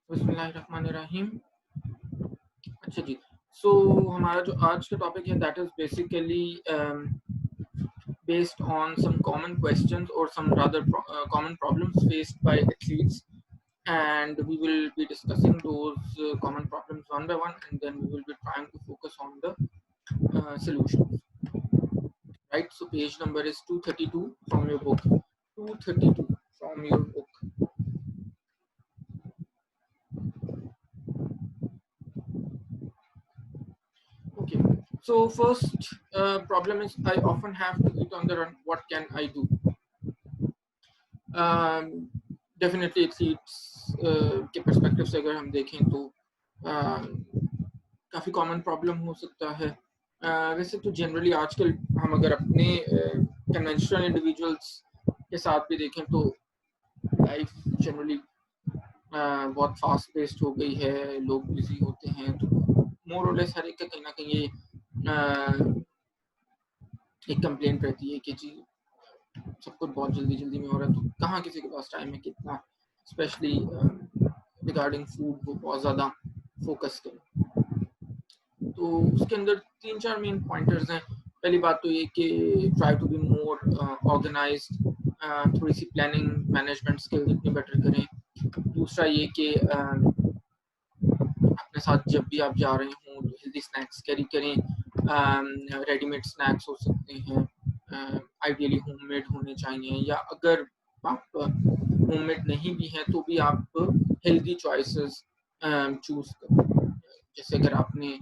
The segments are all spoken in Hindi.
बिस्मिल्लाहिर्रहमानिर्रहीम। अच्छा जी, सो हमारा जो आज का टॉपिक है that is basically based on some common questions or some rather common problems faced by athletes, and we will be discussing those common problems one by one, and then we will be trying to focus on the solutions. Right, so page number is 232 from your book. 232 from your book. Okay, so first problem is I often have to eat on the run. What can I do? Definitely athletes के पर्सपेक्टिव से अगर हम देखें तो काफ़ी कॉमन प्रॉब्लम हो सकता है। वैसे तो जनरली आजकल हम अगर अपने कन्वेंशनल इंडिविजुअल्स के साथ भी देखें तो लाइफ जनरली बहुत फास्ट पेस्ड हो गई है, लोग बिजी होते हैं, तो मोर और लेस हर एक का कहीं ना कहीं ये एक कंप्लेंट रहती है कि जी सब कुछ बहुत जल्दी जल्दी में हो रहा है, तो कहाँ किसी के पास टाइम है कितना स्पेशली रिगार्डिंग फूड को बहुत ज़्यादा फोकस करें। तो उसके अंदर 3-4 मेन पॉइंटर्स हैं। पहली बात तो ये कि try to be more organised, थोड़ी सी प्लानिंग मैनेजमेंट स्किल्स अपनी बेटर करें। दूसरा ये कि अपने साथ जब भी आप जा रहे हों तो हेल्दी स्नैक्स कैरी करें। रेडीमेड स्नैक्स हो सकते हैं, आइडियली होममेड होने चाहिए, या अगर आप होममेड नहीं भी हैं तो भी आप हेल्दी चॉइसेस चूज करें। जैसे अगर आपने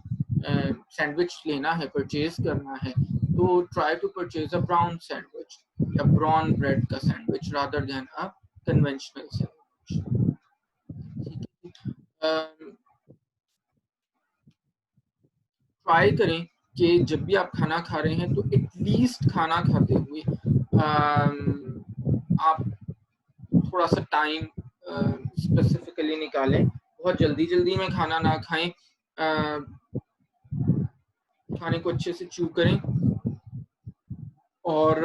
सैंडविच लेना है, परचेज करना है, तो try to purchase a brown sandwich या ब्राउन ब्रेड का sandwich rather than a conventional sandwich. Try करें कि जब भी आप खाना खा रहे हैं तो एटलीस्ट खाना खाते हुए आप थोड़ा सा टाइम स्पेसिफिकली निकालें। बहुत जल्दी जल्दी में खाना ना खाएं, खाने को अच्छे से च्यू करें और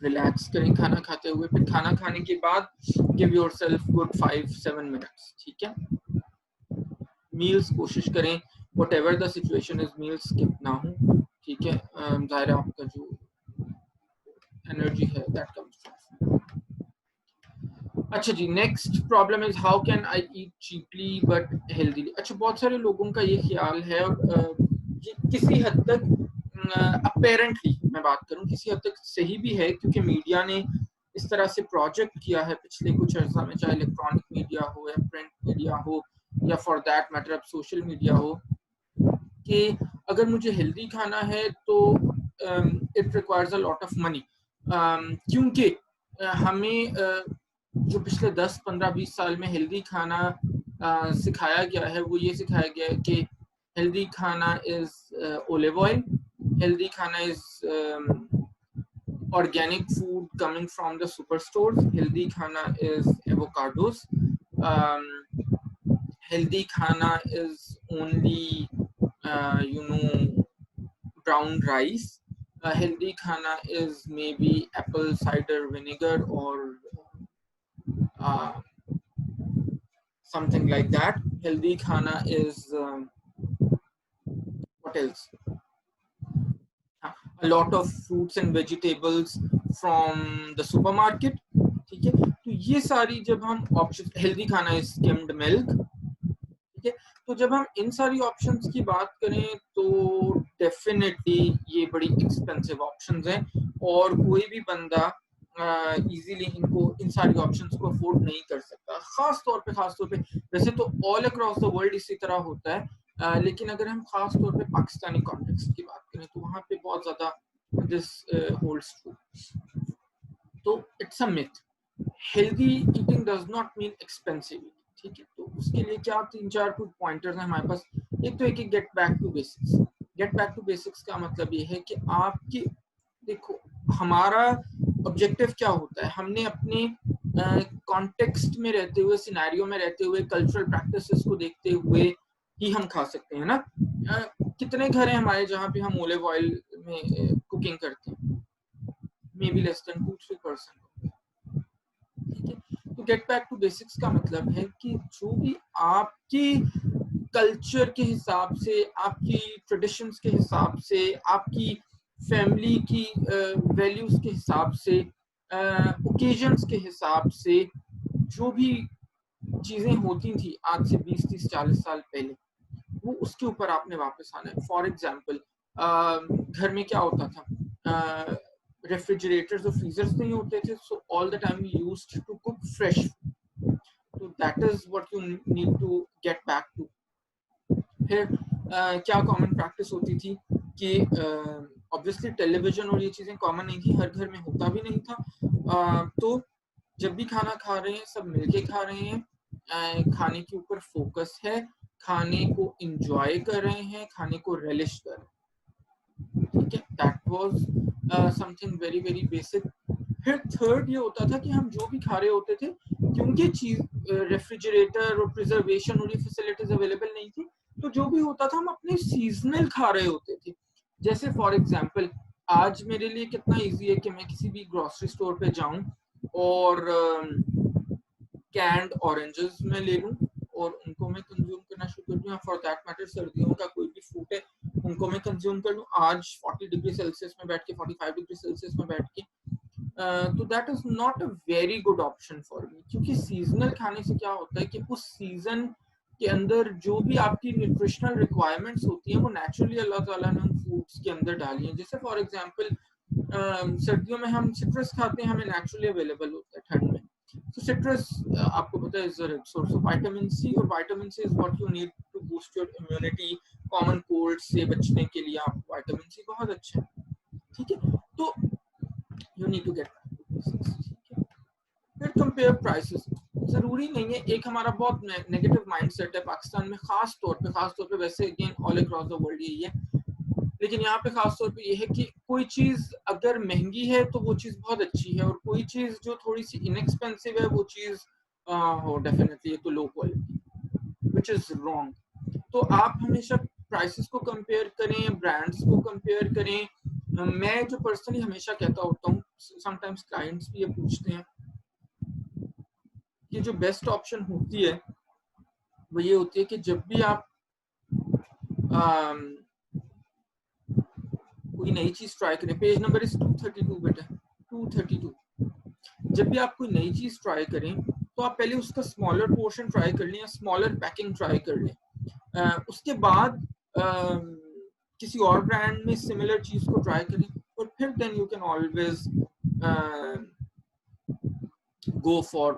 रिलैक्स करें खाना खाते हुए। फिर खाना खाने के बाद गिव योरसेल्फ गुड 5-7 मिनट्स, ठीक है। मील्स कोशिश करें what ever the situation is meals skip ना हो, ठीक है। ज़ाहिर है आपका जो एनर्जी है दैट कम्स फ्रॉम। अच्छा जी, next problem is how can I eat cheaply but healthily. अच्छा, बहुत सारे लोगों का ये ख्याल है और ये किसी हद तक अपेरेंटली मैं बात करूं किसी हद तक सही भी है, क्योंकि मीडिया ने इस तरह से प्रोजेक्ट किया है पिछले कुछ अर्सा में, चाहे इलेक्ट्रॉनिक मीडिया हो या प्रिंट मीडिया हो या फॉर दैट मैटर अब सोशल मीडिया हो, कि अगर मुझे हेल्दी खाना है तो it requires a lot of money. क्योंकि हमें जो पिछले 10-15-20 साल में हेल्दी खाना सिखाया गया है वो ये सिखाया गया है कि हेल्दी खाना इज ओलिव ऑयल, हेल्दी खाना is organic food coming from the superstores, healthy khana is avocados, um, healthy khana is only brown rice, healthy khana is maybe apple cider vinegar or uh, something like that. Healthy khana is what else, a lot of fruits and vegetables from the supermarket, ठीक है। तो ये सारी जब हम ऑप्शन, हेल्दी खाना इज स्किम्ड मिल्क, ठीक है। तो जब हम इन सारी ऑप्शंस की बात करें तो डेफिनेटली ये बड़ी एक्सपेंसिव ऑप्शंस हैं और कोई भी बंदा इजीली इन सारी ऑप्शंस को अफोर्ड नहीं कर सकता। खास तौर पे वैसे तो ऑल अक्रॉस द वर्ल्ड इसी तरह होता है, लेकिन अगर हम खास तौर पे पाकिस्तानी कॉन्टेक्स्ट की बात करें तो वहाँ पे बहुत ज़्यादा दिस होल्ड्स ट्रू। तो it's a myth, healthy eating does not mean expensive, ठीक है। तो उसके लिए क्या 3-4 कुछ पॉइंटर्स हैं हमारे पास। एक तो एक get back to basics. Get back to basics का मतलब ये है कि आपकी, देखो हमारा ऑब्जेक्टिव क्या होता है, हमने अपने कॉन्टेक्स्ट में रहते हुए, सिनेरियो में रहते हुए, कल्चरल प्रैक्टिसेस को देखते हुए ही हम खा सकते हैं ना। कितने घर हैं हमारे जहाँ पे हम ओलिव ऑयल में कुकिंग करते हैं, मे बी लेस देन 2-3%, ठीक है। तो तो गेट बैक टू बेसिक्स का मतलब है कि जो भी आपकी कल्चर के हिसाब से, आपकी ट्रेडिशंस के हिसाब से, आपकी फैमिली की वैल्यूज के हिसाब से, ओकेजन्स के हिसाब से जो भी चीजें होती थी आज से 20, 30, 40 साल पहले, वो उसके ऊपर आपने वापस आना है। फॉर एग्जाम्पल घर में क्या होता था, रेफ्रिजरेटर्स और फ्रीजर्स नहीं होते थे, so all the time we used to cook fresh, तो that is what you need to get back to. फिर क्या कॉमन प्रैक्टिस होती थी कि ऑब्वियसली टेलीविजन और ये चीजें कॉमन नहीं थी, हर घर में होता भी नहीं था, तो जब भी खाना खा रहे हैं सब मिलके खा रहे हैं, खाने के ऊपर फोकस है, खाने को एंजॉय कर रहे हैं, खाने को रिलिश कर रहे हैं, ठीक है। That was something very very basic. फिर थर्ड ये होता था कि हम जो भी खा रहे होते थे, क्योंकि चीज रेफ्रिजरेटर और प्रिजर्वेशन और ये फैसिलिटीज अवेलेबल नहीं थी, तो जो भी होता था हम अपने सीजनल खा रहे होते थे। जैसे फॉर एग्जांपल आज मेरे लिए कितना इजी है कि मैं किसी भी ग्रोसरी स्टोर पे जाऊं और कैंड ऑरेंजेस में ले लूं और उनको मैं कंज्यूम करना शुरू कर दूं, या फॉर दैट मैटर सर्दियों का कोई भी फ्रूट है उनको मैं कंज्यूम कर लूं आज 40 डिग्री सेल्सियस में बैठ के, 45 डिग्री सेल्सियस में बैठ के। तो that is not a very good option for me, क्योंकि सीजनल खाने से क्या होता है कि उस सीजन के अंदर जो भी आपकी न्यूट्रिशनल रिक्वायरमेंट्स होती हैं वो नेचुरली अल्लाह ताला ने उन फूड्स के अंदर डाली हैं। जैसे फॉर एग्जांपल सर्दियों में हम सिट्रस खाते हैं, हमें नेचुरली अवेलेबल होता है ठंड में, तो सिट्रस आपको पता है is a source of vitamin C, और vitamin C is what you need to boost your immunity, common cold से बचने के लिए आप विटामिन सी बहुत अच्छा है, ठीक है। तो यू नीड टू गेट, फिर कंपेयर प्राइसेस। जरूरी नहीं है, एक हमारा बहुत नेगेटिव माइंडसेट है पाकिस्तान में, खास तौर पे वैसे again all across the world यही है, लेकिन यहाँ पे खास तौर पे ये है कि कोई चीज अगर महंगी है तो वो चीज बहुत अच्छी है, और कोई चीज जो थोड़ी सी इनएक्सपेंसिव है वो चीज हो डेफिनेटली तो low quality, which is wrong. तो आप हमेशा प्राइसेस को कंपेयर करें, ब्रांड्स को कंपेयर करें। मैं जो पर्सनली हमेशा कहता होता हूँ, समटाइम्स क्लाइंट्स भी ये पूछते हैं कि जो बेस्ट ऑप्शन होती है वो ये होती है कि जब भी आप कोई नई चीज ट्राई करें, पेज नंबर इज 232 बेटा, 232। जब भी आप कोई नई चीज ट्राई करें तो आप पहले उसका स्मॉलर पोर्शन ट्राई कर लें या स्मॉलर पैकिंग ट्राई कर लें, उसके बाद किसी और ब्रांड में सिमिलर चीज को ट्राई करें, और फिर then you can always go for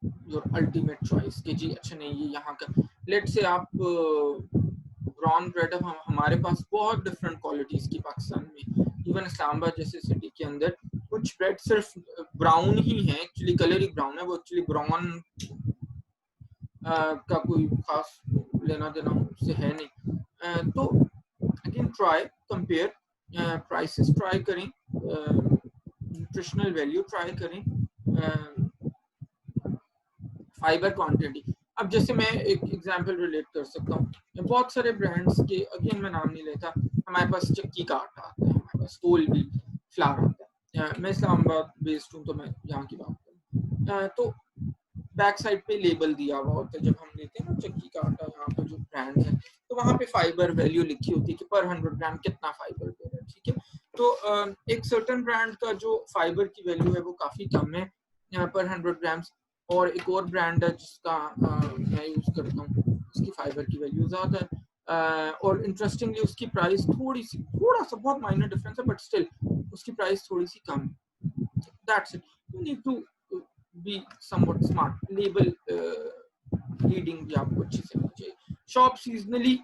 your ultimate choice कि जी अच्छा नहीं ये यहाँ का, लेट से आप ब्राउन ब्रेड, हमारे पास बहुत डिफरेंट क्वालिटीज की पाकिस्तान में, इवन इस्लामाबाद जैसे सिटी के अंदर कुछ ब्रेड सिर्फ ब्राउन ही है, एक्चुअली कलर ही ब्राउन है, वो एक्चुअली ब्राउन का कोई खास लेना देना उससे है नहीं। तो again try compare, prices try करें, न्यूट्रिशनल वैल्यू ट्राई करें, फाइबर क्वांटिटी। अब जैसे मैं एक एग्जांपल रिलेट कर सकता हूँ, बहुत सारे ब्रांड्स के, अगेन मैं नाम नहीं लेता, हमारे पास चक्की का आटा आता है, हमारे पास होल व्हीट फ्लावर आता है, मैं इस्लामाबाद बेस्ड हूँ तो मैं यहाँ की बात करूँ, तो बैक साइड पे लेबल दिया हुआ होता है जब हम लेते हैं ना चक्की का आटा, यहाँ पे जो ब्रांड है तो वहाँ पे फाइबर वैल्यू लिखी होती है कि पर 100 ग्राम कितना फाइबर दे रहा है, ठीक है। तो एक सर्टेन ब्रांड का जो फाइबर की वैल्यू है वो काफी कम है पर 100 ग्राम्स, और एक और ब्रांड है जिसका मैं यूज करता हूँ, उसकी फाइबर की वैल्यू ज्यादा है, और इंटरेस्टिंगली उसकी प्राइस थोड़ा सा बहुत माइनर डिफरेंस है, बट स्टिल उसकी प्राइस थोड़ी सी कम है। That's it, you need to be somewhat smart, label reading भी आपको अच्छी से होनी चाहिए। शॉप सीजनली,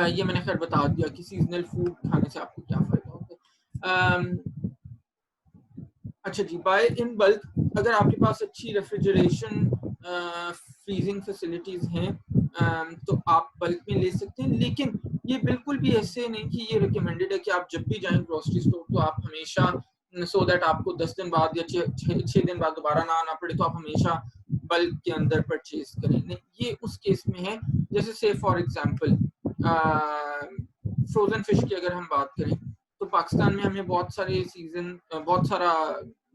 ये मैंने खैर बता दिया कि सीजनल फूड खाने से आपको क्या फायदा होता है। अच्छा जी, बाय इन बल्क, अगर आपके पास अच्छी रेफ्रिजरेशन फ्रीजिंग फैसिलिटीज हैं तो आप बल्क में ले सकते हैं, लेकिन ये बिल्कुल भी ऐसे नहीं कि ये रिकमेंडेड है कि आप जब भी जाएं ग्रोसरी स्टोर तो आप हमेशा सो दैट आपको 10 दिन बाद या 6 दिन बाद दोबारा ना आना पड़े तो आप हमेशा बल्क के अंदर परचेज करें। नहीं, ये उस केस में है जैसे से फॉर एग्जांपल फ्रोजन फिश की अगर हम बात करें तो पाकिस्तान में हमें बहुत सारे सीजन, बहुत सारा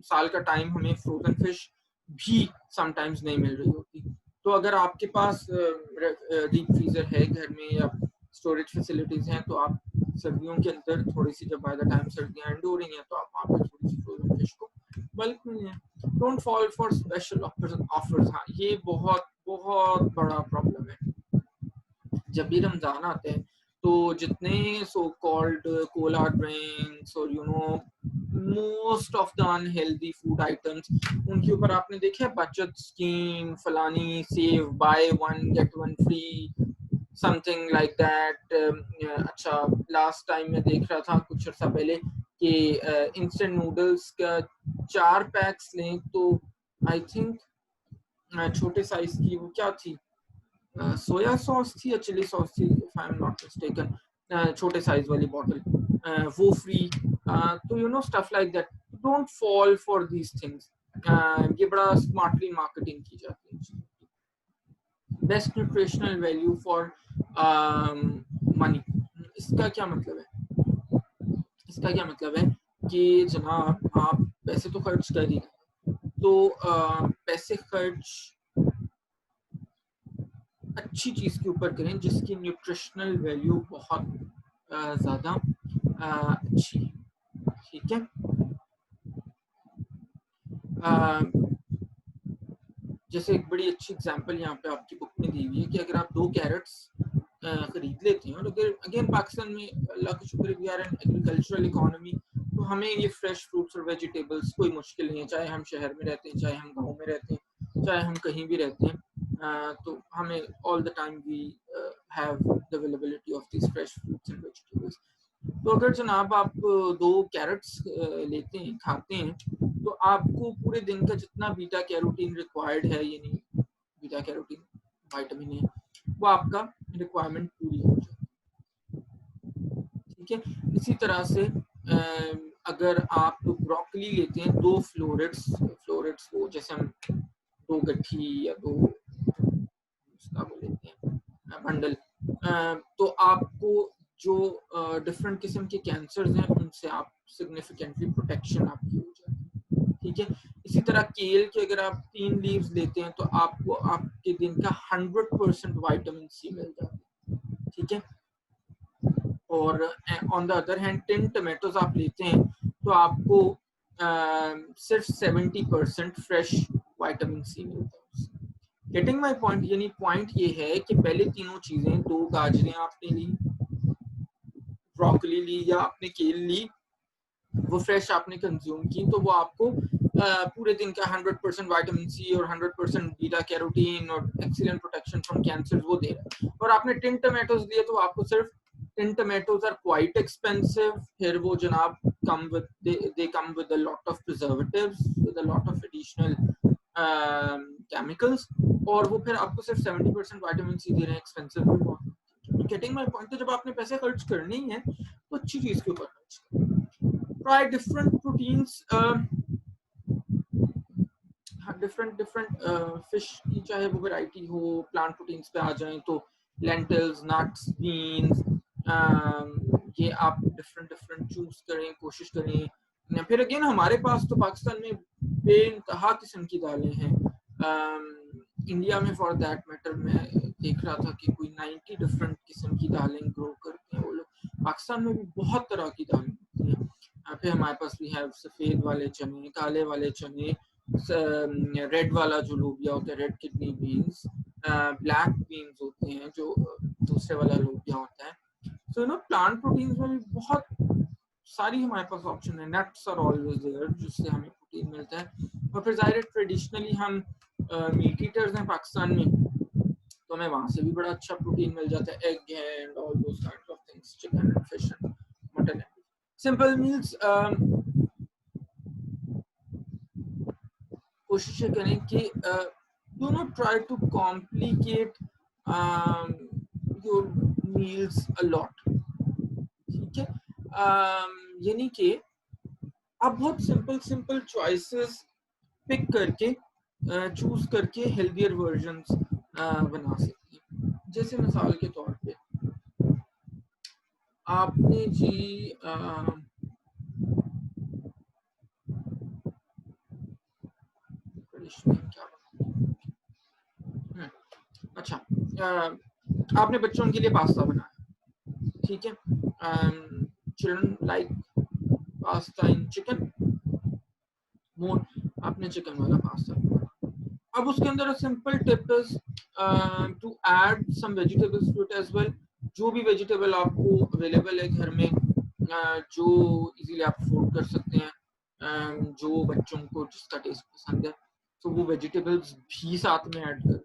साल का टाइम हमें फ्रोजन फिश भी समटाइम्स नहीं मिल रही होती। तो अगर आपके पास डीप फ्रीजर है घर में या स्टोरेज फैसिलिटीज हैं, तो आप सर्दियों के अंदर थोड़ी सी, जब बाय द टाइम सर्दियां एंड हो रही हैं, तो आप वहाँ पे थोड़ी सी फ्रोजन फिश को बल्क में लें। Don't fall for special offers. हाँ, ये बहुत बहुत बड़ा प्रॉब्लम है। जब भी रमजान आते हैं तो जितने सो कॉल्ड कोला ड्रिंक्स और most of the unhealthy food items, उनके ऊपर आपने देखा है बचत स्कीम, फलानी save by one get one free, something like that. अच्छा, लास्ट टाइम मैं देख रहा था कुछ अर्सा पहले कि इंस्टेंट नूडल्स का 4 पैक्स लें तो आई थिंक छोटे साइज की वो क्या थी, सोया सॉस थी या चिली सॉस थी, if I am not mistaken, छोटे साइज वाली बॉटल, वो फ्री। तो stuff like that. Don't fall for these things. ये बड़ा स्मार्टली मार्केटिंग की जाती है। Best nutritional value for money. इसका क्या मतलब है? इसका क्या मतलब है कि जनाब आप पैसे तो खर्च कर ही, तो पैसे खर्च अच्छी चीज के ऊपर करें जिसकी न्यूट्रिशनल वैल्यू बहुत ज्यादा अच्छी है, ठीक है। जैसे एक बड़ी अच्छी एग्जांपल यहाँ पे आपकी बुक में दी हुई है कि अगर आप 2 कैरेट्स खरीद लेते हैं, और अगर अगेन पाकिस्तान में अल्लाह का शुक्र we are an agricultural economy, तो हमें ये फ्रेश फ्रूट्स और वेजिटेबल्स कोई मुश्किल नहीं है, चाहे हम शहर में रहते हैं, चाहे हम गाँव में रहते हैं, चाहे हम कहीं भी रहते हैं। तो हमें all the time we have the availability of this fresh fruits and vegetables. तो अगर जनाब आप 2 कैरेट्स लेते हैं, खाते हैं, तो आपको पूरे दिन का जितना बीटा कैरोटीन रिक्वायर्ड है, यानी बीटा कैरोटीन विटामिन है, वो आपका रिक्वायरमेंट पूरी हो जाए, ठीक है। इसी तरह से अगर आप ब्रोकली लेते हैं, 2 फ्लोरेट्स वो जैसे हम 2 गट्ठी या 2 उसका वो लेते हैं बंडल, तो आपको जो डिफरेंट किस्म के कैंसर्स हैं उनसे आप सिग्निफिकेंटली प्रोटेक्शन आपकी हो जाए, ठीक है। इसी तरह केल के अगर आप 3 लीव्स लेते हैं तो आपको आपके दिन का 100% विटामिन सी मिल जाता है, ठीक है। और on the other hand 10 tomatoes आप लेते हैं तो आपको सिर्फ 70% फ्रेश विटामिन सी मिलता है। गेटिंग माई पॉइंट, यानी पॉइंट ये है कि पहले तीनों चीजें, 2 गाजरें आपने ली, ब्रोकली ली या आपने केल ली, वो फ्रेश आपने कंज्यूम की, तो वो आपको पूरे दिन का 100% विटामिन सी और 100% बीटा कैरोटीन और एक्सीलेंट प्रोटेक्शन फ्रॉम कैंसर वो दे रहा है। और आपने 10 टमेटोज लिए तो आपको सिर्फ 10 tomatoes are quite expensive. फिर वो जनाब come with they come with a lot of preservatives, with a lot of additional chemicals, और वो फिर आपको सिर्फ 70% विटामिन सी दे रहे हैं, एक्सपेंसिव भी बहुत। गेटिंग माय पॉइंट, तो जब आपने पैसे खर्च करने ही है तो अच्छी चीज के ऊपर खर्च करें। Try different proteins, different fish की चाहे वो वैरायटी हो, प्लांट प्रोटीन्स पे आ जाएं तो लेंटिल्स, नट्स, बीन्स, ये आप डिफरेंट चूज करें, कोशिश करें। फिर अगेन हमारे पास तो पाकिस्तान में बेइंतहा किस्म की दालें हैं। इंडिया में फॉर दैट मैटर मैं देख रहा था कि कोई 90 डिफरेंट किस्म की दालें ग्रो करते हैं वो लोग। पाकिस्तान में भी बहुत तरह की दालें होती हैं। फिर हमारे पास भी है सफ़ेद वाले चने, काले वाले चने, रेड वाला जो लोबिया होता है, red kidney beans, black beans होते हैं जो दूसरे वाला लोबिया होता है। सो प्लांट प्रोटीन्स में भी बहुत सारी हमारे पास ऑप्शन है। नट्स आर ऑलवेज देयर जिससे हमें प्रोटीन मिलता है। और फिर ज़ाहिर ट्रेडिशनली हम मीट ईटर्स हैं पाकिस्तान में, तो हमें वहाँ से भी बड़ा अच्छा प्रोटीन मिल जाता है, एग है and all those kinds of things, chicken and fish and mutton. Simple meals, कोशिश करें कि do not try to complicate your meals a lot, ठीक है। यानी कि आप बहुत सिंपल चॉइसेस पिक करके चूज करके हेल्दियर वर्जन्स बना सकते हैं। जैसे मिसाल के तौर पे आपने जी इंग्लिश में क्या अच्छा, आपने बच्चों के लिए पास्ता बनाया, ठीक है, children like pasta in chicken more, आपने चिकन वाला पास्ता बनाया। अब उसके अंदर simple tip is to add some vegetables to it as well. जो भी वेजिटेबल आपको अवेलेबल है घर में, जो इजीली आप अफोर्ड कर सकते हैं, जो बच्चों को जिसका टेस्ट पसंद है, तो वो वेजिटेबल्स भी साथ में ऐड कर,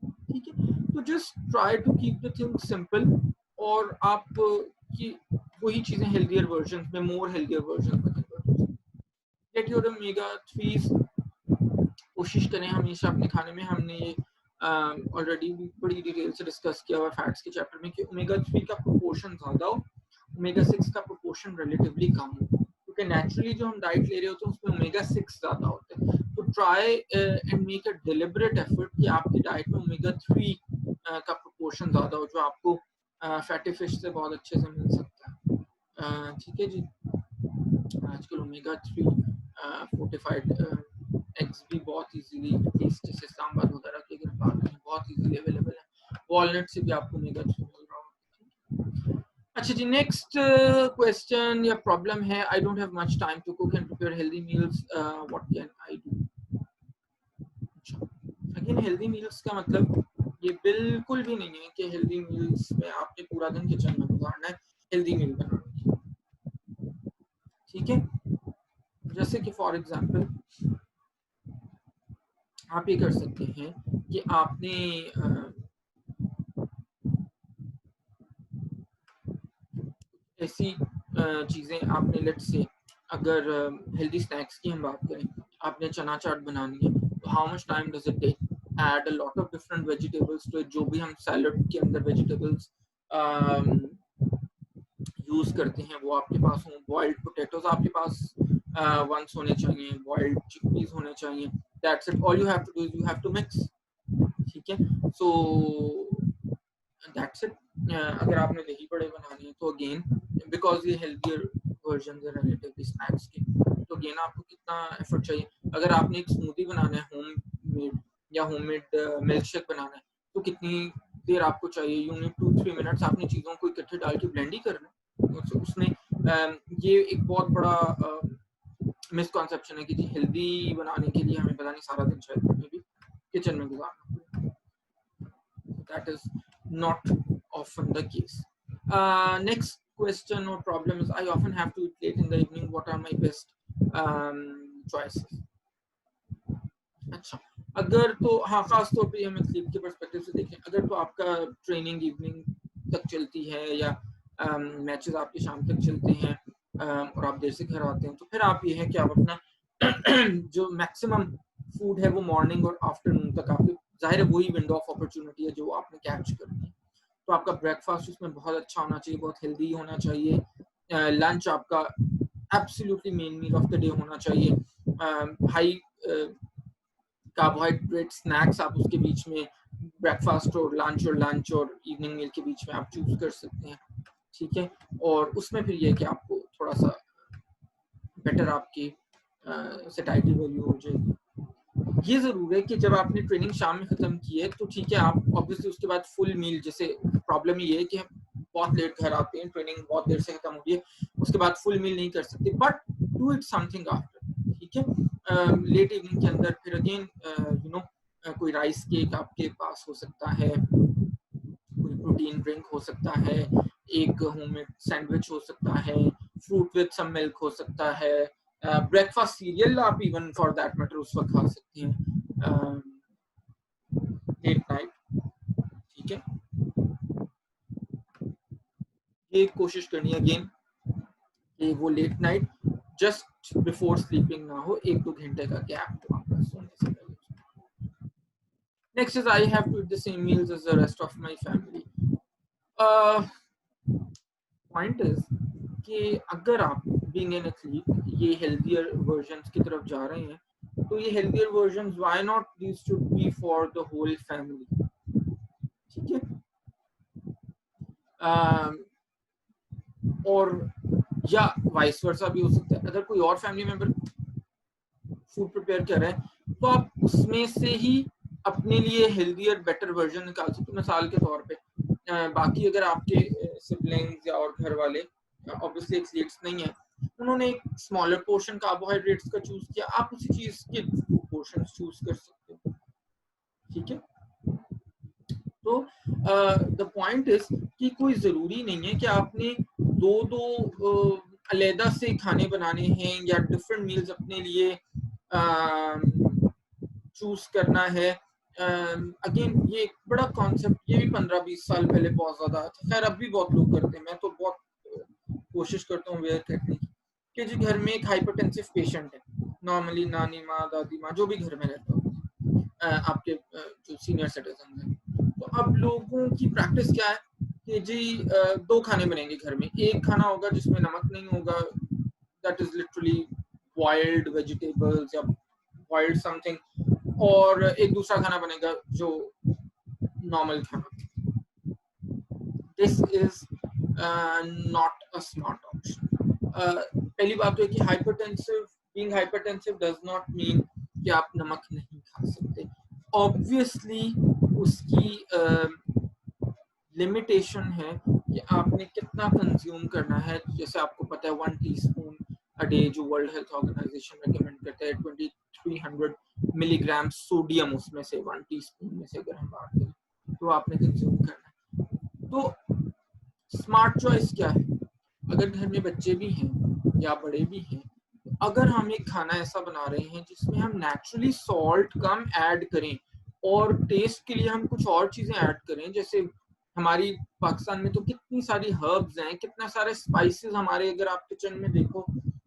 ठीक है। तो just try to keep the thing simple, और आप की वही चीजें हेल्दियर वर्जन में, मोर हेल्दियर वर्जन में गेट योर ओमेगा 3। कोशिश करें हमेशा अपने खाने में, हमने ये ऑलरेडी बड़ी डिटेल से डिस्कस किया हुआ फैट्स के चैप्टर में, कि ओमेगा 3 का प्रोपोर्शन ज्यादा हो, ओमेगा 6 का प्रोपोर्शन रिलेटिवली कम हो, क्योंकि नेचुरली जो हम डाइट ले रहे होते हैं उसमें ओमेगा 6 ज्यादा होते हैं। तो try and make a deliberate effort कि आपकी डाइट में ओमेगा 3 का प्रोपोर्शन ज्यादा हो, जो आपको फैटी फिश से बहुत अच्छे से मिल सकता है, ठीक है जी। आजकल ओमेगा 3 फोर्टिफाइड एग्स भी बहुत इजीली, एटलीस्ट जैसे सांभर वगैरह के अगर बात करें, बहुत इजीली अवेलेबल है। वॉलनट से भी आपको ओमेगा 3 मिल रहा होगा। अच्छा जी, नेक्स्ट क्वेश्चन या प्रॉब्लम है, I don't have much time to cook and prepare healthy meals, what can I do. अच्छा, अगेन हेल्दी मील्स का मतलब ये बिल्कुल भी नहीं है कि हेल्दी मील्स में आपने पूरा दिन किचन में गुजारना है हेल्दी मील बनाना, ठीक है। जैसे कि फॉर एग्जांपल आप ये कर सकते हैं कि आपने ऐसी चीजें आपने, लेट्स से अगर हेल्दी स्नैक्स की हम बात करें, आपने चना चाट बनानी है, तो how much time does it take, add a lot of different vegetables to it. जो भी हम सैलड के अंदर वेजिटेबल्स यूज करते हैं वो आपके पास हो, बॉइल्ड पोटैटोज आपके पास वंस होने चाहिए, बॉइल्ड चिकपीस होने चाहिए, that's it, all you have to do is you have to mix, ठीक है। So that's it. अगर आपने दही बड़े बनाने हैं, तो अगेन बिकॉज ये हेल्थियर वर्जन है रिलेटिवली स्नैक्स के, तो अगेन आपको कितना एफर्ट चाहिए। अगर आपने एक स्मूदी बनाना है होम मेड, या होम मेड मिल्क शेक बनाना है, तो कितनी देर आपको चाहिए, यू नीड 2-3 मिनट्स। आपने चीज़ों को इकट्ठे डाल के ब्लेंड ही करना, उसमें ये एक बहुत बड़ा मिसकॉन्सेप्शन है कि जी हेल्दी बनाने के लिए हमें पता नहीं सारा दिन शायद भी किचन में गुजारना, that is not often the case. Next question or problem is, I often have to eat late in the evening. What are my best choices? अच्छा, अगर तो हाँ, खास तौर पे हम स्लीप के पर्सपेक्टिव से देखें, अगर तो आपका ट्रेनिंग इवनिंग तक चलती है, या मैचेस आपके शाम तक चलते हैं, और आप देर से घर आते हैं, तो फिर आप ये है कि आप अपना जो मैक्सिमम फूड है वो मॉर्निंग और आफ्टरनून तक, आपके जाहिर है वही विंडो ऑफ अपॉर्चुनिटी है जो आपने कैच करनी है। तो आपका ब्रेकफास्ट उसमें बहुत अच्छा होना चाहिए, बहुत हेल्दी होना चाहिए, लंच आपका absolutely main meal of the day होना चाहिए, हाई कार्बोहाइड्रेट स्नैक्स आप उसके बीच में ब्रेकफास्ट और लंच और इवनिंग मील के बीच में आप चूज कर सकते हैं, ठीक है। और उसमें फिर ये कि आपको थोड़ा सा बेटर आपकी सेटाइटी वैल्यू हो जाएगी। ये जरूर है कि जब आपने ट्रेनिंग शाम में खत्म की है, तो ठीक है, आप ऑब्वियसली उसके बाद फुल मील, जैसे प्रॉब्लम ये है कि हम बहुत लेट घर आते हैं, ट्रेनिंग बहुत देर से खत्म होती है, उसके बाद फुल मील नहीं कर सकते, but do it something after, ठीक है। लेट इवनिंग के अंदर फिर अगेन यू नो कोई राइस केक आपके पास हो सकता है, कोई प्रोटीन ड्रिंक हो सकता है, एक होममेड सैंडविच हो सकता है, फ्रूट विद सम मिल्क हो सकता है, ब्रेकफास्ट सीरियल आप इवन फॉर दैट मैटर उस वक्त खा सकते हैं लेट नाइट, ठीक है। ये कोशिश करनी है अगेन कि वो late night just before sleeping ना हो, 1-2 घंटे का गैप हो आपका सोने से पहले। Next is, I have to eat the same meals as the rest of my family. Point is कि अगर आप बीइंग एन एथलीट ये हेल्थियर वर्जन्स की तरफ जा रहे हैं, तो ये healthier versions why not these should be for the whole family, ठीक है। और या वाइस वर्सा भी हो सकता है, अगर कोई और फैमिली मेंबर फूड प्रिपेयर कर रहे हैं, तो आप उसमें से ही अपने लिए हेल्दियर बेटर वर्जन निकाल सकते हो। मिसाल के तौर पे बाकी अगर आपके सिबलिंग्स या और घर वाले ऑब्वियसली एथलीट्स नहीं है, उन्होंने एक स्मॉलर पोर्शन कार्बोहाइड्रेट्स का चूज किया, आप उसी चीज के पोर्शन चूज कर सकते हो, ठीक है। तो द पॉइंट इज कि कोई जरूरी नहीं है कि आपने दो अलहदा से खाने बनाने हैं या डिफरेंट मील्स अपने लिए चूज करना है। अगेन ये एक बड़ा कॉन्सेप्ट, ये भी 15-20 साल पहले बहुत ज्यादा था, खैर अब भी बहुत लोग करते हैं, मैं तो बहुत कोशिश करता हूँ वेयर करने की, कि जी घर में एक हाइपरटेंसिव पेशेंट है, नॉर्मली नानी माँ दादी माँ जो भी घर में रहता हो, आपके जो सीनियर सिटीजन हैं, तो अब लोगों की प्रैक्टिस क्या है कि जी 2 खाने बनेंगे घर में, एक खाना होगा जिसमें नमक नहीं होगा, that is literally boiled vegetables या बॉइल्ड समथिंग, और एक दूसरा खाना बनेगा जो नॉर्मल खाना। This is not a smart option. पहली बात तो है कि being hypertensive does not mean कि आप नमक नहीं खा सकते, ऑब्वियसली उसकी लिमिटेशन है कि आपने कितना कंज्यूम करना है। जैसे आपको पता है 1 टीस्पून अ डे जो वर्ल्ड हेल्थ ऑर्गेनाइजेशन रेकमेंड करता है, 2300 मिलीग्राम सोडियम उसमें से 1 टीस्पून में से अगर हम बात करें तो आपने कंज्यूम करना है। तो स्मार्ट चॉइस क्या है, अगर घर में बच्चे भी हैं या बड़े भी हैं, अगर हम एक खाना ऐसा बना रहे हैं जिसमें हम नेचुरली सॉल्ट कम ऐड करें और टेस्ट के लिए हम कुछ और चीजें ऐड करें, जैसे हमारी पाकिस्तान में तो कितनी सारी हर्ब्स हैं, कितना सारे स्पाइसेस हमारे, अगर आप किचन में देखो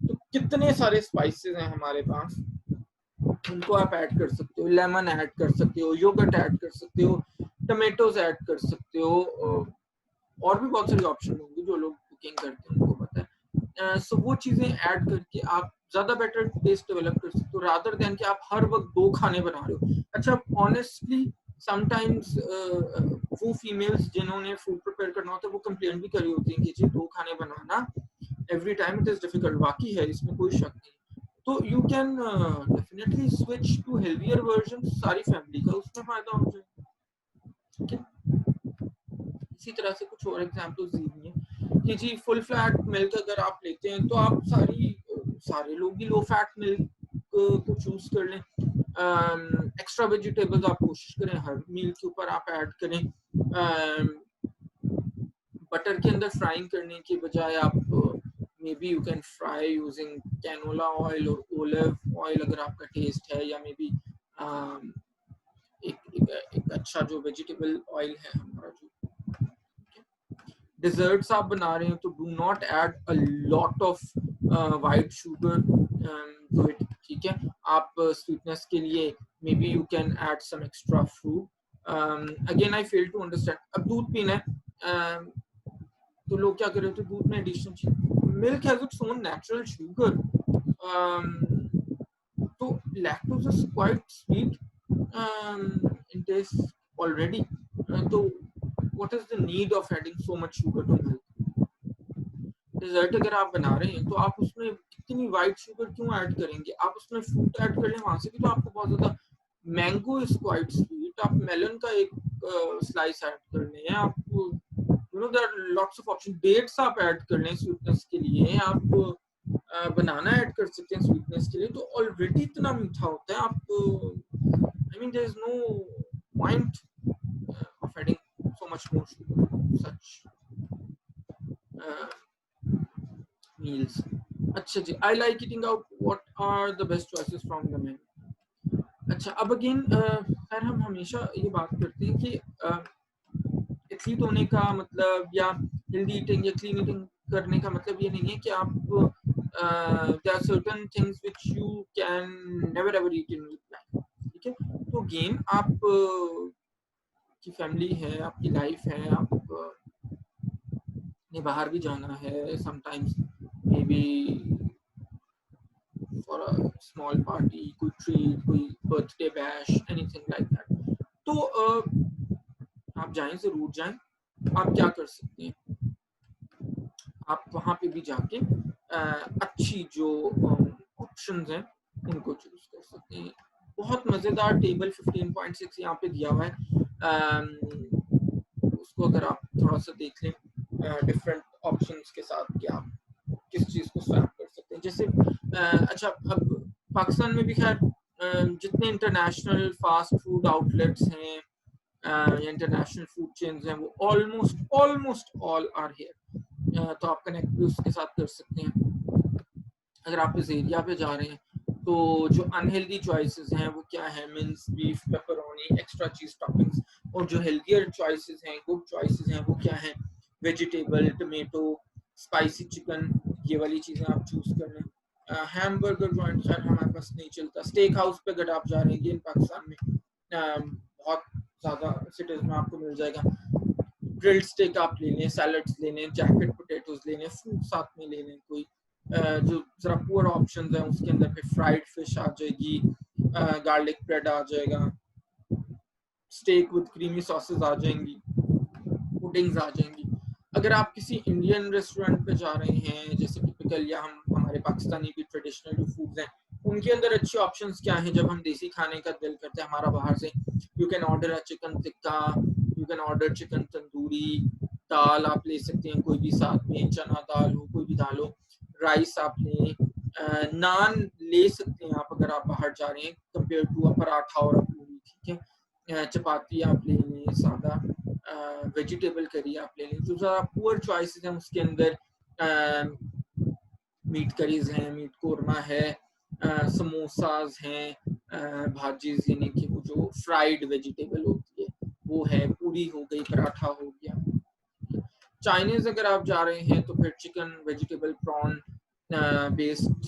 तो कितने सारे स्पाइसेस हैं हमारे पास, उनको आप ऐड कर सकते हो, लेमन ऐड कर सकते हो, योगर्ट ऐड कर सकते हो, टमेटोज ऐड कर सकते हो, और भी बहुत सारी ऑप्शन होंगे जो लोग कुकिंग करते हैं उनको पता है। सो वो चीजें ऐड करके आप ज्यादा बेटर टेस्ट डेवलप कर सकते हो, रादर देन कि आप हर वक्त 2 खाने बना रहे हो। अच्छा ऑनेस्टली समटाइम्स वो फीमेल्स जिन्होंने फूड प्रिपेयर करना होता है वो कंप्लेंट भी करी होती हैं कि जी 2 खाने बनाना every time it is difficult, वाकई है, इसमें कोई शक नहीं। तो you can definitely switch to healthier version, सारी फैमिली का उसमें फायदा हो जाएगा, ठीक है। इसी तरह से कुछ और एग्जांपल्स दी हैं कि जी फुल फ्लैट मिल्क अगर आप लेते हैं तो आप सारे लोग ही लो फैट मिल्क को चूज कर लें। एक्स्ट्रा वेजिटेबल्स आप कोशिश करें हर मील के ऊपर आप ऐड करें। बटर के अंदर फ्राइंग करने के बजाय आप maybe you can fry using canola oil और ओलिव ऑयल अगर आपका टेस्ट है, या मे बी एक अच्छा जो वेजिटेबल ऑयल है हमारा जो। डिजर्ट्स आप बना रहे हैं तो do not add a lot of white sugar to it, ठीक है। आप स्वीटनेस के लिए maybe you can add some extra fruit. Again I fail to understand, अब दूध पीना है तो लोग क्या कर रहे थे, दूध में additional milk has its own natural sugar, तो lactose is quite sweet in taste already, so what is the need of adding so much sugar to milk? Dessert अगर आप बना रहे हैं तो आप उसमें कितनी वाइट शुगर क्यों ऐड करेंगे, आप उसमें फ्रूट ऐड कर लें, वहां से भी तो आपको बहुत ज्यादा, मैंगो इज क्वाइट स्वीट, आप मेलन का एक स्लाइस ऐड कर लें, आप you know there are lots of option, dates आप ऐड कर लें स्वीटनेस के लिए, आप बनाना ऐड कर सकते हैं स्वीटनेस के लिए, तो ऑलरेडी इतना मीठा होता है, आप I mean there is no point of adding so much more sugar such meals. अच्छा जी, I like eating out. What are the best choices from the menu? अच्छा अब अगेन खैर हम हमेशा ये बात करते हैं कि एथलीट होने का मतलब या हेल्दी ईटिंग या क्लीन ईटिंग करने का मतलब ये नहीं है कि आप there are certain things which you can never ever eat in your life, ठीक है। तो गेम आप की फैमिली है, आपकी लाइफ है, आप ने बाहर भी जाना है, sometimes may be for a small party, कोई ट्रीट, कोई birthday bash, anything like that, तो आप जाएं, जरूर जाएं। आप क्या कर सकते हैं, आप वहां पे भी जाके अच्छी जो ऑप्शंस हैं उनको चूज कर सकते हैं। बहुत मज़ेदार टेबल 15.6 यहाँ पे दिया हुआ है, उसको अगर आप थोड़ा सा देख लें डिफरेंट ऑप्शंस के साथ कि आप किस चीज़ को स्वैप कर सकते हैं। जैसे अच्छा, अब पाकिस्तान में भी खैर जितने इंटरनेशनल फास्ट फूड आउटलेट्स हैं या इंटरनेशनल फूड चेन्स हैं, वो ऑलमोस्ट ऑल आर हियर, तो आप कनेक्ट भी उसके साथ कर सकते हैं। अगर आप इस एरिया पे जा रहे हैं तो जो अनहेल्दी चॉइसेस हैं वो क्या है, मिन्स बीफ, पेपरोनी, एक्स्ट्रा चीज टॉपिंग्स, और जो हेल्दियर चॉइसेस हैं, गुड चॉइसेस हैं, वो क्या है, वेजिटेबल, टमेटो, स्पाइसी चिकन, ये वाली चीज़ें आप चूज कर लें। हैमबर्गर जॉइंट खैर हमारे पास नहीं चलता। स्टेक हाउस पे अगर आप जा रहे हैं, पाकिस्तान में बहुत ज़्यादा सिटीज़ में आपको मिल जाएगा। ग्रिल्ड स्टेक आप ले लें, सैलड्स ले लें, जैकेट पोटैटोज ले लें, फ्रूट साथ में ले लें। कोई जो ज़रा पुअर ऑप्शंस हैं उसके अंदर फिर फ्राइड फिश आ जाएगी, गार्लिक ब्रेड आ जाएगा, स्टेक विद क्रीमी सॉसेस आ जाएंगी, पुडिंग्स आ जाएंगी। अगर आप किसी इंडियन रेस्टोरेंट पे जा रहे हैं, जैसे टिपिकल या हमारे पाकिस्तानी भी ट्रेडिशनल जो फूड्स हैं, उनके अंदर अच्छे ऑप्शंस क्या हैं जब हम देसी खाने का दिल करते हैं हमारा बाहर से? You can order a chicken tikka, you can order chicken tandoori, दाल आप ले सकते हैं कोई भी साथ में, चना दाल हो, कोई भी दाल हो, राइस आप लें, नान ले सकते हैं आप अगर आप बाहर जा रहे हैं कंपेयर टू पराठा और पूरी, ठीक है। चपाती आप ले लें सादा, वेजिटेबल करी आप ले लें। जो ज़रा पुअर चॉइसेस हैं उसके अंदर मीट करीज हैं, मीट कोरमा है, समोसाज हैं, भाजीज यानी कि वो जो फ्राइड वेजिटेबल होती है वो है, पूरी हो गई, पराठा हो गया। चाइनीज अगर आप जा रहे हैं तो फिर chicken, vegetable, prawn based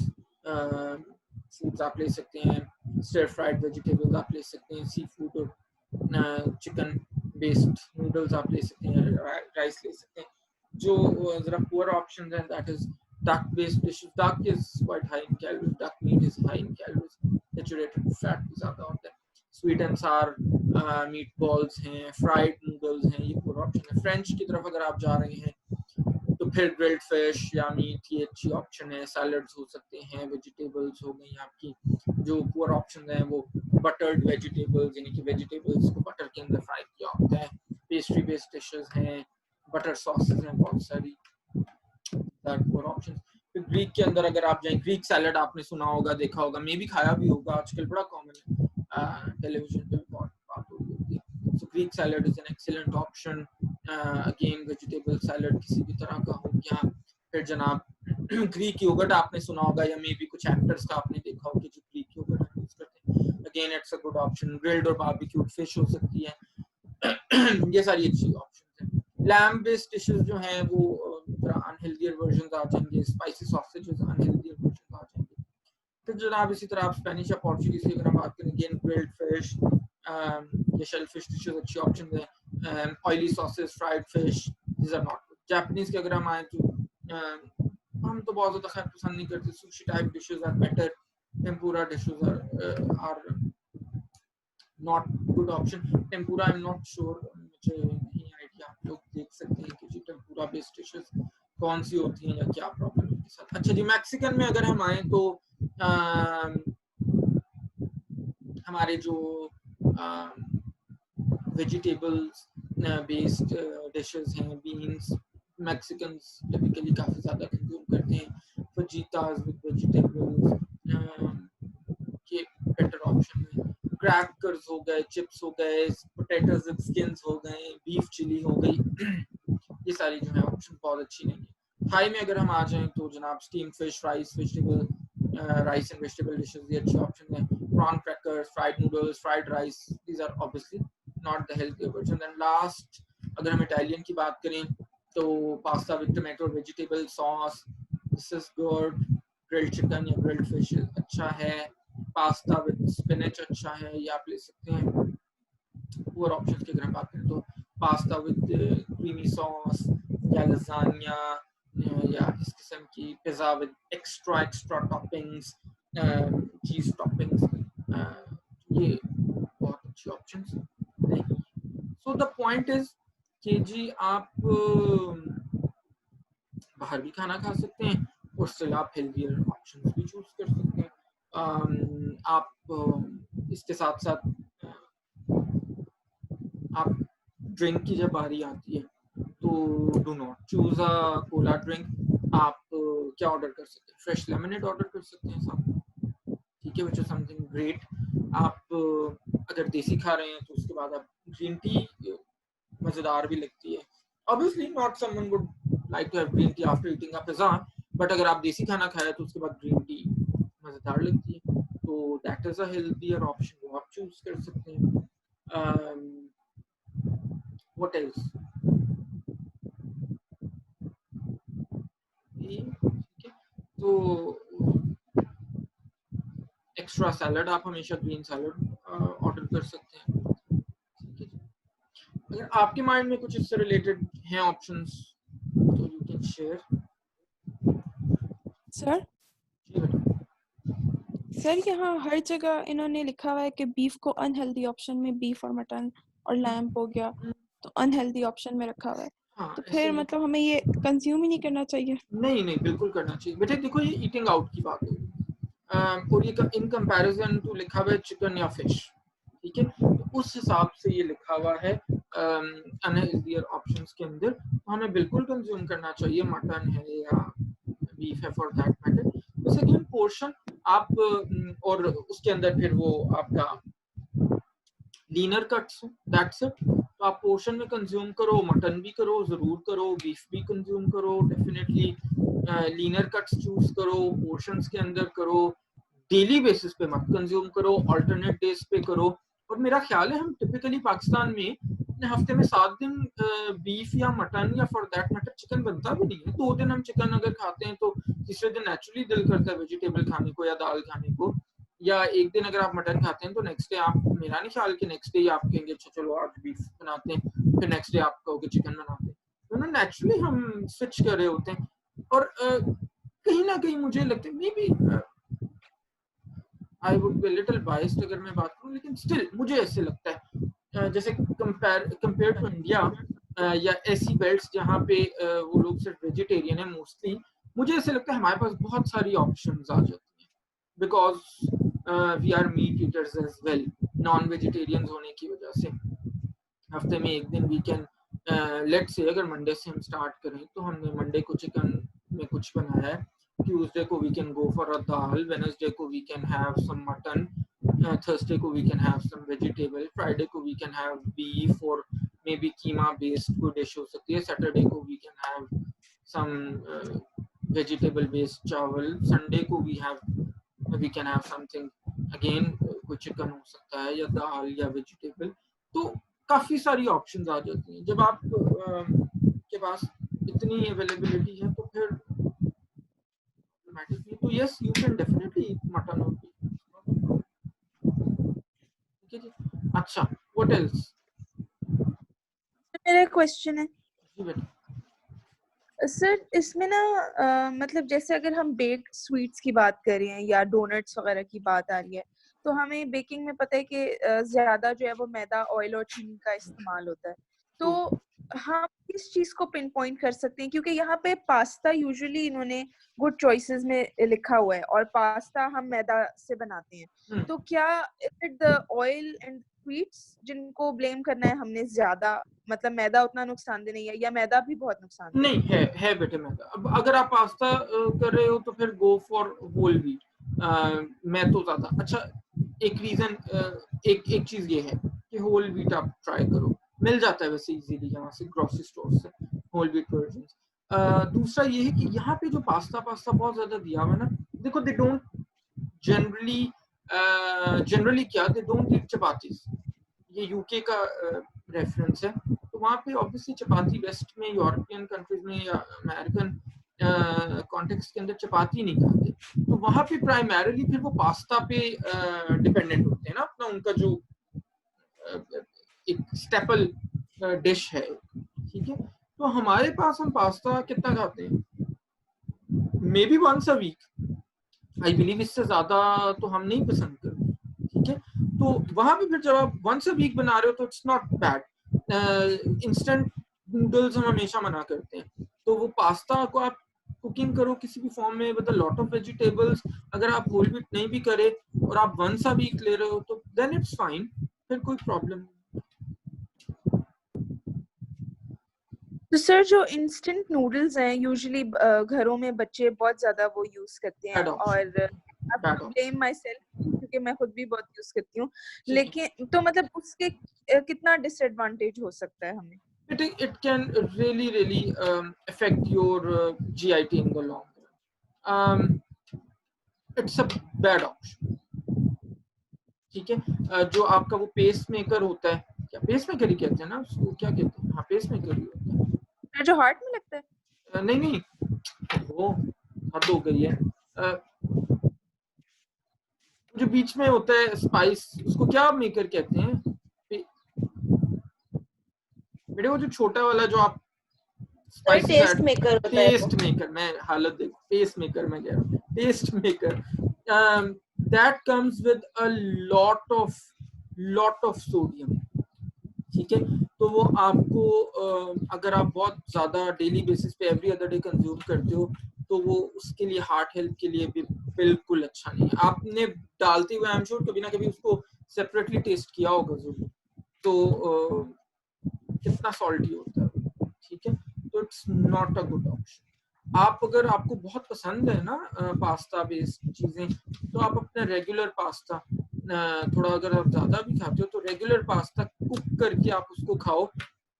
foods आप ले सकते हैं, स्टर फ्राइड वेजिटेबल्स आप ले सकते हैं, सी फूड और चिकन बेस्ड नूडल्स आप ले सकते हैं, राइस ले सकते हैं। जो ज़रा पुअर ऑप्शन है that is duck based dishes. Duck is quite high in calories, duck meat is high in calories, saturated fat भी ज़्यादा होता है। स्वीट एंड सार मीट बॉल्स हैं, फ्राइड नूडल्स हैं, ये पूरा ऑप्शन है। फ्रेंच की तरफ अगर आप जा रहे हैं तो फिर ग्रिल्ड फिश या मीट, ये अच्छी ऑप्शन है। सैलड्स हो सकते हैं, वेजिटेबल्स हो गई आपकी। जो पूरा ऑप्शन है वो बटर्ड वेजिटेबल्स, यानी कि वेजिटेबल्स को बटर के अंदर फ्राई किया होता है। पेस्ट्री बेस्ड डिशेस हैं, बटर सॉसेस हैं बहुत सारी, ऑप्शन। फिर ग्रीक के अंदर अगर आप जाएं, ग्रीक सैलड आपने सुना होगा, देखा होगा, मे भी खाया भी होगा, आजकल बड़ा कॉमन है, टेलीविजन पे बहुत बात होती है। So Greek salad is an excellent option. Again vegetable salad किसी भी तरह का हो गया। फिर जनाब ग्रीक योगर्ट आपने सुना होगा, या मे भी कुछ एक्टर्स का आपने देखा होगा जो ग्रीक योगर्ट यूज करते हैं। Again it's a good option. Grilled और बारबेक्यूड फिश हो सकती है। ये सारी अच्छी ऑप्शन है। लैम्ब बेस्ड डिशेस जो हैं वो अनहेल्दियर वर्जन आ जाएंगे, स्पाइसी सॉसेजेस अनहेल्दियर वर्जन आ जाएंगे। फिर जनाब इसी तरह आप स्पेनिश या पोर्चुगीज की अगर हम बात करें, अगेन ग्रिल्ड फिश या शेल फिश डिशेस अच्छी ऑप्शन है। Oily sauces, fried fish, these are not good. Japanese की अगर हम आए तो हम तो बहुत ज़्यादा खैर पसंद नहीं करते। Sushi type dishes are better, tempura dishes are not good option. Tempura I am not sure, मुझे नहीं आइडिया, आप लोग देख सकते हैं कि जी टेम्पुरा बेस्ड डिशेस कौन सी होती हैं या क्या प्रॉब्लम है इनके साथ। अच्छा जी, मैक्सिकन में अगर हम आए तो हमारे जो वेजिटेबल्स बेस्ड डिशेस हैं, बीन्स, मैक्सिकन्स टिपिकली काफ़ी ज़्यादा कंज्यूम करते हैं। फजीतास विद वेजिटेबल्स ये बेटर ऑप्शन है। क्रैकर्स हो गए, चिप्स हो गए, पोटैटोज विद स्किन्स हो गए, बीफ चिली हो गई, ये सारी जो है ऑप्शन बहुत अच्छी नहीं है। थाई में अगर हम आ जाएं तो जनाब steam fish, rice, vegetable rice and vegetable dishes ये अच्छे ऑप्शन है। Prawn crackers, fried noodles, fried rice, these are obviously not the healthy version. Then last अगर हम इटालियन की बात करें तो pasta with tomato vegetable sauce, this is good. Grilled chicken या ग्रिल्ड फिश अच्छा है। पास्ता विद स्पिनच अच्छा है, ये आप ले सकते हैं। पुअर ऑप्शंस की अगर हम बात करें तो पास्ता विद क्रीमी सॉस या लजानिया या इस किस्म की pizza with extra toppings, cheese toppings, ये बहुत अच्छी ऑप्शंस नहीं। सो द पॉइंट इज कि जी आप बाहर भी खाना खा सकते हैं और स्टिल आप हेल्दियर ऑप्शंस भी चूज कर सकते हैं। आप इसके साथ साथ आप ड्रिंक की जब बारी आती है तो do not choose a Cola drink. आप क्या ऑर्डर कर सकते हैं, फ्रेश लेमनेड ऑर्डर कर सकते हैं साथ, ठीक है, विच इज समथिंग ग्रेट। आप अगर देसी खा रहे हैं तो उसके बाद आप ग्रीन टी मजेदार भी लगती है। Obviously not someone would like to have green tea after eating a pizza, but अगर आप देसी खाना खाया तो उसके बाद ग्रीन टी मजेदार लगती है, तो that is a healthier option, वो आप चूज कर सकते हैं। व्हाट एल्स, ठीक है, तो एक्स्ट्रा सैलड आप हमेशा ग्रीन सैलड ऑर्डर कर सकते हैं, ठीक है। अगर आपके माइंड में कुछ इससे रिलेटेड हैं ऑप्शंस तो you can share. Sir sir यहाँ हर जगह इन्होंने लिखा हुआ है कि बीफ को अनहेल्दी ऑप्शन में बीफ और मटन और लैम्प हो गया तो अनहेल्दी ऑप्शन में रखा हुआ है। हाँ, तो फिर मतलब हमें ये कंज्यूम ही नहीं करना चाहिए? नहीं नहीं बिल्कुल करना चाहिए बेटे। देखो ये ईटिंग आउट की बात है और ये इन कंपैरिजन टू लिखा हुआ है चिकन या फिश, ठीक है, तो उस हिसाब से ये लिखा हुआ है अनहेल्दियर ऑप्शंस के अंदर, तो हमें बिल्कुल कंज्यूम करना चाहिए, मटन है या बीफ है फॉर दैट मैटर। तो सेकंड पोर्शन आप और उसके अंदर फिर वो आपका लीनर कट्स, दैट्स इट। तो आप पोर्शन में कंज्यूम करो, मटन भी करो, जरूर करो, बीफ भी कंज्यूम करो डेफिनेटली, लीनर कट्स चूज करो, पोर्शंस के अंदर करो, डेली बेसिस पे मत कंज्यूम करो, अल्टरनेट डेज पे करो। और मेरा ख्याल है हम टिपिकली पाकिस्तान में हफ्ते में 7 दिन बीफ या मटन या फॉर दैट मैटर चिकन बनता भी नहीं है। 2 दिन हम चिकन अगर खाते हैं तो तीसरे दिन नेचुरली दिल करता है वेजिटेबल खाने को या दाल खाने को, या एक दिन अगर आप मटन खाते हैं तो नेक्स्ट डे आप, मेरा नहीं ख्याल कि नेक्स्ट डे आप कहेंगे अच्छा चलो आज बीफ बनाते हैं, फिर नेक्स्ट डे आप कहोगे चिकन बनाते हैं, तो ना नेचुरली हम स्विच कर रहे होते हैं। और कहीं ना कहीं मुझे लगता है maybe I would be little biased अगर मैं बात करूं, लेकिन स्टिल मुझे ऐसे लगता है जैसे कंपेयर टू इंडिया या ऐसी बेल्ट्स जहाँ पे वो लोग सिर्फ वेजिटेरियन है मोस्टली, मुझे ऐसे लगता है हमारे पास बहुत सारी ऑप्शंस आ जाती हैं because we are meat eaters as well, non vegetarians होने की वजह से हफ्ते में एक दिन वीकेंड, लेट्स से अगर मंडे से हम स्टार्ट करें तो हमने मंडे को चिकन में कुछ बनाया है, ट्यूसडे को we can go for a dal, Wednesday को we can have some mutton, Thursday को we can have some vegetable, Friday को वी कैन हैव बीफ और मे बी कीमा बेस्ड कोई डिश हो सकती है, सैटरडे को we can have some vegetable based chawal, Sunday को we can have something again कोई चिकन हो सकता है या दाल या वेजिटेबल। तो काफी सारी ऑप्शंस आ जाती हैं जब आप के पास इतनी अवेलेबिलिटी है तो फिर तो yes you can definitely eat mutton और बीफ, ठीक है जी। अच्छा व्हाट एल्स? मेरा क्वेश्चन है जी बेटा। सर, इसमें ना मतलब जैसे अगर हम बेक्ड स्वीट्स की बात कर रहे हैं या डोनट्स वगैरह की बात आ रही है, तो हमें बेकिंग में पता है कि ज्यादा जो है वो मैदा, ऑयल और चीनी का इस्तेमाल होता है। तो हम किस चीज को पिन पॉइंट कर सकते हैं, क्योंकि यहाँ पे पास्ता यूजुअली इन्होंने गुड चॉइसेस में लिखा हुआ है और पास्ता हम मैदा से बनाते हैं, तो क्या it the oil and sweets जिनको ब्लेम करना है हमने ज्यादा, मतलब मैदा उतना नुकसानदेह नहीं है या मैदा भी बहुत नुकसानदेह नहीं है बेटे मैदा। अब अगर आप पास्ता कर रहे हो तो फिर गो फॉर होल व्हीट, मैं तो ज्यादा अच्छा एक रीजन एक चीज ये है कि होल व्हीट आप ट्राई करो, मिल जाता है वैसे इजीली यहाँ से ग्रोसरी स्टोर से होल व्हीट वर्जन। दूसरा ये है कि यहाँ पे जो पास्ता बहुत ज्यादा दिया हुआ है ना, देखो दे डोंट जनरली क्या दे डोंट ईट चपातीज, ये यूके का रेफरेंस है, तो वहाँ पे ऑब्वियसली चपाती वेस्ट में यूरोपियन कंट्रीज में या अमेरिकन कॉन्टेक्स्ट के अंदर चपाती नहीं खाते, तो वहाँ पे प्राइमरीली फिर वो पास्ता पे डिपेंडेंट होते हैं ना, अपना उनका जो एक स्टेपल डिश है, ठीक है। तो हमारे पास हम पास्ता कितना खाते हैं, maybe once a week, I believe, इससे ज्यादा तो हम नहीं पसंद करते, ठीक है। तो वहां पे फिर जब आप वंस अ वीक बना रहे हो तो it's not bad. Instant noodles हम हमेशा मना करते हैं, तो वो पास्ता को आप कुकिंग करो किसी भी फॉर्म में with a lot of vegetables, अगर आप होल व्हीट नहीं भी करे और आप वंस अ वीक ले रहे हो तो देन इट्स फाइन, फिर कोई प्रॉब्लम नहीं। तो सर जो इंस्टेंट नूडल्स हैं यूजुअली घरों में बच्चे बहुत ज्यादा वो यूज करते हैं, बैड ऑप्शन, और bad option. Blame my self क्योंकि मैं खुद भी बहुत यूज करती हूँ, ठीक है, लेकिन तो मतलब उसके कितना डिसएडवांटेज हो सकता है हमें? it can really affect your GIT in the long run. It's a bad option. ठीक है, जो आपका वो पेस मेकर होता है, क्या पेस मेकर ही कहते हैं ना उसको, क्या कहते हैं, हाँ पेस मेकर ही होता सर जो हार्ट में लगता है? है। नहीं नहीं, वो हद हो गई है। जो बीच में होता है स्पाइस, उसको क्या मेकर कहते हैं बेटे, वो जो छोटा वाला जो आप सर टेस्ट मेकर होता है टेस्ट मेकर, मैं हालत देखो, टेस्ट मेकर में कह रहा हूँ, test maker that comes with a lot of sodium. ठीक है, तो वो आपको अगर आप बहुत ज्यादा डेली बेसिस पे एवरी अदर डे कंज्यूम करते हो तो वो उसके लिए हार्ट हेल्थ के लिए भी बिल्कुल अच्छा नहीं है। आपने डालते हुए आई एम श्योर कभी ना कभी उसको सेपरेटली टेस्ट किया होगा जरूर, तो कितना सॉल्टी होता है। ठीक है, तो it's not a good option. आप अगर आपको बहुत पसंद है ना पास्ता बेस्ड चीजें, तो आप अपना रेगुलर पास्ता, थोड़ा अगर आप ज्यादा भी खाते हो तो रेगुलर पास्ता कुक करके आप उसको खाओ।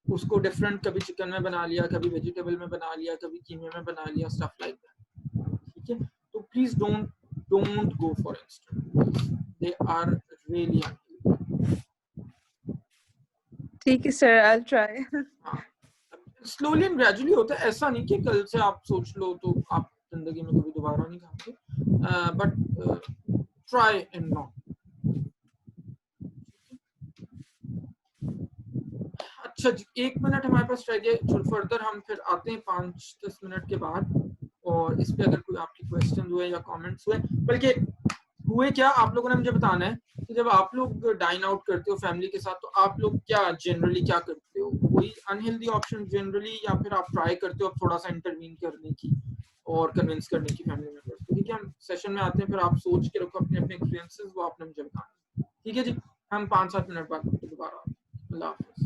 उसको डिफरेंट, कभी चिकन में बना लिया, कभी वेजिटेबल में बना लिया, कभी कीमे में बना लिया, स्टफ लाइक दैट। ठीक है, तो please don't go for instant, they are really unhealthy. ठीक है सर, आई विल ट्राई। हाँ, स्लोली एंड ग्रेजुअली होता है, ऐसा नहीं कि कल से आप सोच लो तो आप जिंदगी में कभी दोबारा नहीं खाते, बट ट्राई एंड नॉट। अच्छा जी, 1 मिनट हमारे पास रह गया, फर्दर हम फिर आते हैं 5-10 मिनट के बाद, और इस पे अगर कोई आपके क्वेश्चन हुए या कमेंट्स हुए, बल्कि हुए क्या, आप लोगों ने मुझे बताना है कि जब आप लोग डाइन आउट करते हो फैमिली के साथ तो आप लोग क्या जनरली क्या करते हो, कोई अनहेल्दी ऑप्शन जनरली, या फिर आप ट्राई करते हो थोड़ा सा इंटरवीन करने की और कन्विंस करने की फैमिली मेंबर्स को। ठीक है, हम सेशन में आते हैं, फिर आप सोच के रखो अपने अपने एक्सपीरियंसेस, वो आपने मुझे बताना। ठीक है जी, हम 5-7 मिनट बाद दोबारा आते हैं। अल्लाह हाफिज़।